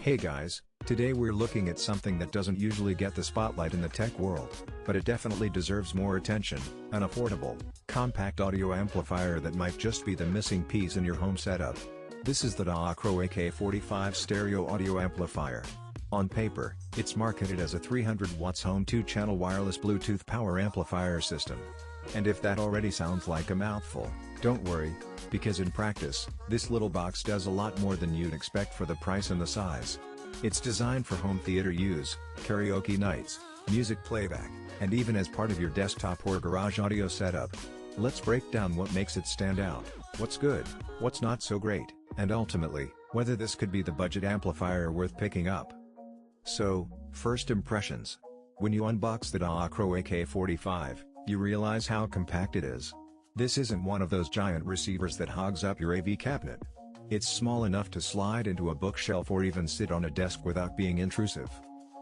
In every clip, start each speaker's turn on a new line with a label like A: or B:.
A: Hey guys, today we're looking at something that doesn't usually get the spotlight in the tech world, but it definitely deserves more attention: an affordable, compact audio amplifier that might just be the missing piece in your home setup. This is the Daakro AK45 Stereo Audio Amplifier. On paper, it's marketed as a 300 watts home 2-channel wireless Bluetooth power amplifier system. And if that already sounds like a mouthful, don't worry, because in practice, this little box does a lot more than you'd expect for the price and the size. It's designed for home theater use, karaoke nights, music playback, and even as part of your desktop or garage audio setup. Let's break down what makes it stand out, what's good, what's not so great, and ultimately, whether this could be the budget amplifier worth picking up. So, first impressions. When you unbox the Daakro AK45, you realize how compact it is. This isn't one of those giant receivers that hogs up your AV cabinet. It's small enough to slide into a bookshelf or even sit on a desk without being intrusive.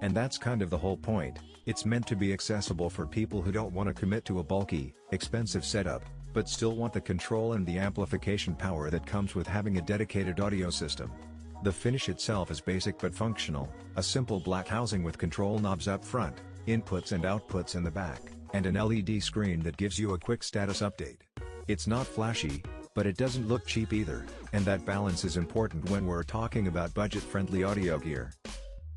A: And that's kind of the whole point. It's meant to be accessible for people who don't want to commit to a bulky, expensive setup, but still want the control and the amplification power that comes with having a dedicated audio system. The finish itself is basic but functional: a simple black housing with control knobs up front, inputs and outputs in the back, and an LED screen that gives you a quick status update. It's not flashy, but it doesn't look cheap either, and that balance is important when we're talking about budget-friendly audio gear.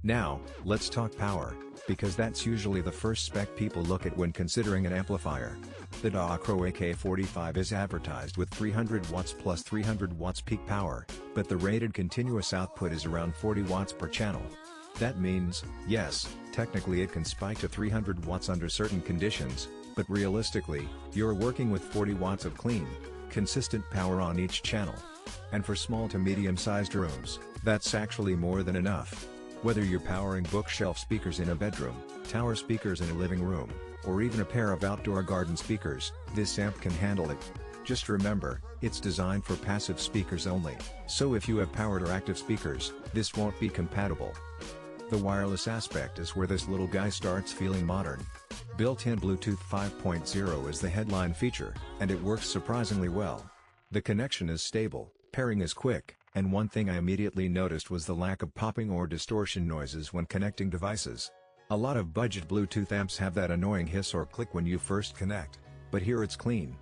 A: Now, let's talk power, because that's usually the first spec people look at when considering an amplifier. The Daakro AK45 is advertised with 300 watts plus 300 watts peak power, but the rated continuous output is around 40 watts per channel. That means, yes, technically it can spike to 300 watts under certain conditions, but realistically, you're working with 40 watts of clean, consistent power on each channel. And for small to medium-sized rooms, that's actually more than enough. Whether you're powering bookshelf speakers in a bedroom, tower speakers in a living room, or even a pair of outdoor garden speakers, this amp can handle it. Just remember, it's designed for passive speakers only, so if you have powered or active speakers, this won't be compatible. The wireless aspect is where this little guy starts feeling modern. Built-in Bluetooth 5.0 is the headline feature, and it works surprisingly well. The connection is stable, pairing is quick, and one thing I immediately noticed was the lack of popping or distortion noises when connecting devices. A lot of budget Bluetooth amps have that annoying hiss or click when you first connect, but here it's clean.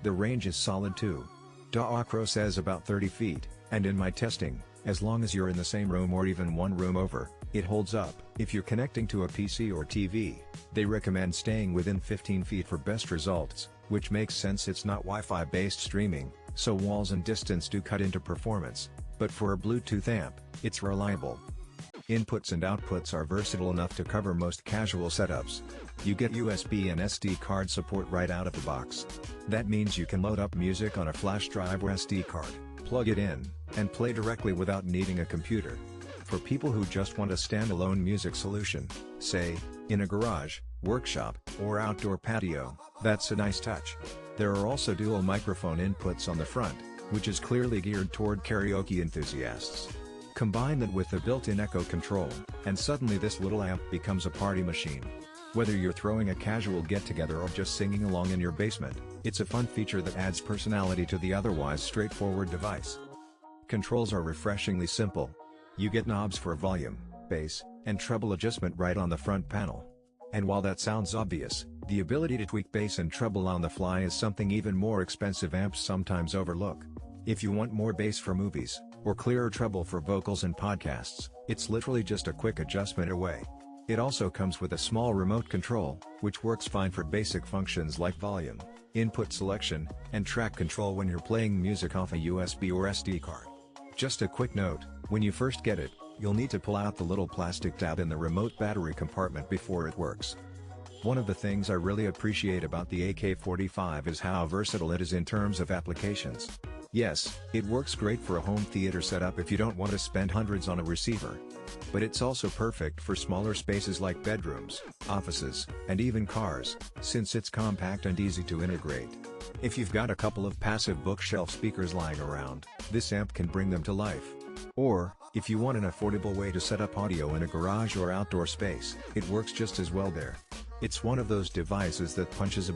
A: The range is solid too. Daakro says about 30 feet, and in my testing, as long as you're in the same room or even one room over, it holds up. If you're connecting to a PC or TV, they recommend staying within 15 feet for best results, which makes sense. It's not Wi-Fi based streaming, so walls and distance do cut into performance, but for a Bluetooth amp, it's reliable. Inputs and outputs are versatile enough to cover most casual setups. You get USB and SD card support right out of the box. That means you can load up music on a flash drive or SD card, plug it in, and play directly without needing a computer. For people who just want a standalone music solution, say, in a garage, workshop, or outdoor patio, that's a nice touch. There are also dual microphone inputs on the front, which is clearly geared toward karaoke enthusiasts. Combine that with the built-in echo control, and suddenly this little amp becomes a party machine. Whether you're throwing a casual get-together or just singing along in your basement, it's a fun feature that adds personality to the otherwise straightforward device. Controls are refreshingly simple. You get knobs for volume, bass, and treble adjustment right on the front panel. And while that sounds obvious, the ability to tweak bass and treble on the fly is something even more expensive amps sometimes overlook. If you want more bass for movies, or clearer treble for vocals and podcasts, it's literally just a quick adjustment away. It also comes with a small remote control, which works fine for basic functions like volume, input selection, and track control when you're playing music off a USB or SD card. Just a quick note, when you first get it, you'll need to pull out the little plastic tab in the remote battery compartment before it works. One of the things I really appreciate about the AK45 is how versatile it is in terms of applications. Yes, it works great for a home theater setup if you don't want to spend hundreds on a receiver. But it's also perfect for smaller spaces like bedrooms, offices, and even cars, since it's compact and easy to integrate. If you've got a couple of passive bookshelf speakers lying around, this amp can bring them to life. Or, if you want an affordable way to set up audio in a garage or outdoor space, it works just as well there. It's one of those devices that punches